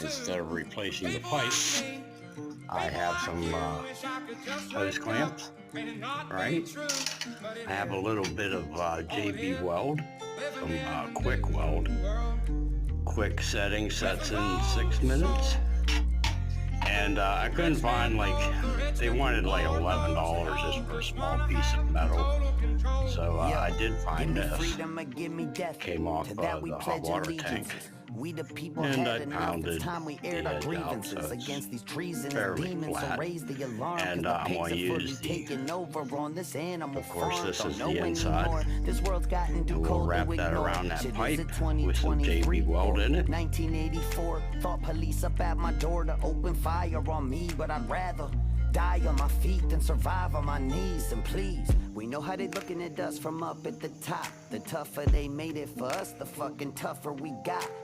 Instead of replacing the pipe, I have some hose clamps, right? I have a little bit of JB Weld, some quick weld. Quick setting sets in 6 minutes. And I couldn't find, like, they wanted like $11 just for a small piece of metal. So I did find this. Came off the hot water tank. We the people and had I enough. pounded It's time we aired the our edge grievances out, so against these trees and fairly demons. So flat. raise the alarm, And the I'm pigs going to are fully use the, taking over on this animal of course, farm. this Don't is know the inside. anymore. This world's gotten too And we'll cold wrap to that ignore. around that Shit, is pipe it with some 2023 JB Weld in it. 1984, thought police up at my door to open fire on me, but I'd rather die on my feet than survive on my knees. And please, we know how they looking at us from up at the top. The tougher they made it for us, the fucking tougher we got.